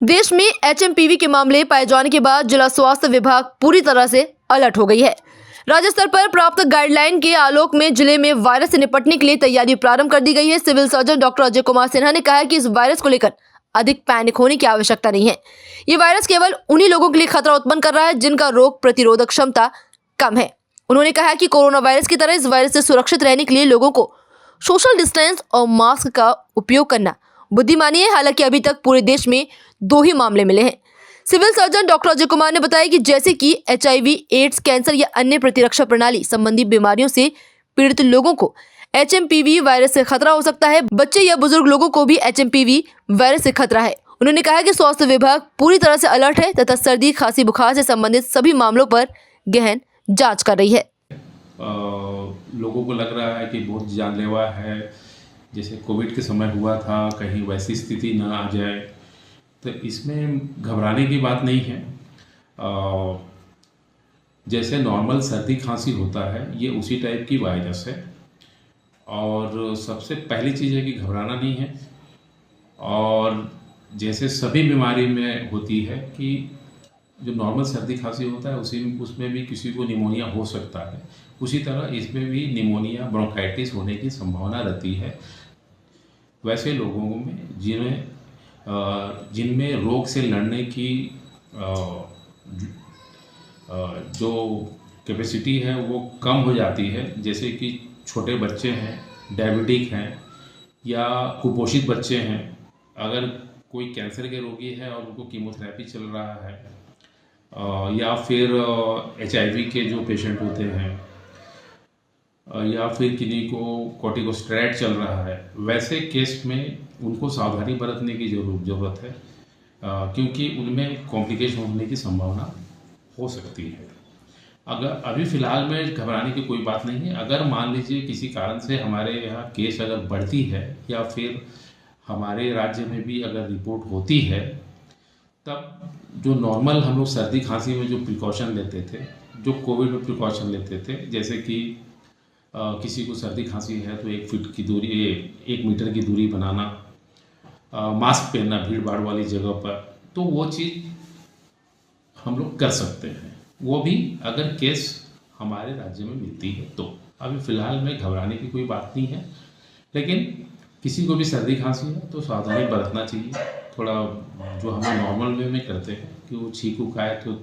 देश में एचएमपीवी के मामले पाए जाने के बाद जिला स्वास्थ्य विभाग पूरी तरह से अलर्ट हो गई है। राज्य स्तर पर प्राप्त गाइडलाइन के आलोक में जिले में वायरस से निपटने के लिए तैयारी प्रारंभ कर दी गई है। Civil surgeon doctor Ajay Kumar Sinha ने कहा है कि इस वायरस को लेकर अधिक पैनिक होने की आवश्यकता नहीं है। ये वायरस केवल उन्हीं लोगों के लिए खतरा उत्पन्न कर रहा है जिनका रोग प्रतिरोधक क्षमता कम है। उन्होंने कहा है कि कोरोना वायरस की तरह इस वायरस से सुरक्षित रहने के लिए लोगों को सोशल डिस्टेंस और मास्क का उपयोग करना बुद्धिमानी है। हालांकि अभी तक पूरे देश में 2 ही मामले मिले हैं। Civil surgeon doctor Ajay Kumar ने बताया कि जैसे कि एचआईवी, एड्स, कैंसर या अन्य प्रतिरक्षा प्रणाली संबंधी बीमारियों से पीड़ित लोगों को एचएमपीवी वायरस से खतरा हो सकता है, बच्चे या बुजुर्ग लोगों को भी एचएमपीवी वायरस से खतरा है। उन्होंने कहा कि स्वास्थ्य विभाग पूरी तरह से अलर्ट है तथा सर्दी, खांसी, बुखार से संबंधित सभी मामलों पर गहन जांच कर रही है। लोगों को लग रहा है कि बहुत जानलेवा है, जैसे कोविड के समय हुआ था, कहीं वैसी स्थिति न आ जाए, तो इसमें घबराने की बात नहीं है। जैसे नॉर्मल सर्दी खांसी होता है, ये उसी टाइप की वायरस है। और सबसे पहली चीज़ है कि घबराना नहीं है। और जैसे सभी बीमारी में होती है कि जो नॉर्मल सर्दी खांसी होता है उसमें भी किसी को निमोनिया हो सकता है, उसी तरह इसमें भी निमोनिया, ब्रोंकाइटिस होने की संभावना रहती है वैसे लोगों में जिनमें रोग से लड़ने की जो कैपेसिटी है वो कम हो जाती है। जैसे कि छोटे बच्चे हैं, डायबिटिक हैं या कुपोषित बच्चे हैं। अगर कोई कैंसर के रोगी है और उनको कीमोथेरेपी चल रहा है, या फिर एचआईवी के जो पेशेंट होते हैं, या फिर किन्हीं को कॉर्टिकोस्टेरॉइड चल रहा है, वैसे केस में उनको सावधानी बरतने की ज़रूरत है, क्योंकि उनमें कॉम्प्लिकेशन होने की संभावना हो सकती है। अगर अभी फ़िलहाल में घबराने की कोई बात नहीं है। अगर मान लीजिए किसी कारण से हमारे यहाँ केस अगर बढ़ती है या फिर हमारे राज्य में भी अगर रिपोर्ट होती है, तब जो नॉर्मल हम लोग सर्दी खांसी में जो प्रिकॉशन लेते थे, जो कोविड में प्रिकॉशन लेते थे, जैसे कि किसी को सर्दी खांसी है तो 1 फीट की दूरी, 1 मीटर की दूरी बनाना, मास्क पहनना भीड़ भाड़ वाली जगह पर, तो वो चीज़ हम लोग कर सकते हैं। वो भी अगर केस हमारे राज्य में मिलती है तो। अभी फ़िलहाल में घबराने की कोई बात नहीं है, लेकिन किसी को भी सर्दी खांसी है तो सावधानी बरतना चाहिए। थोड़ा जो हम नॉर्मल वे में करते हैं कि वो छींक उक आए तो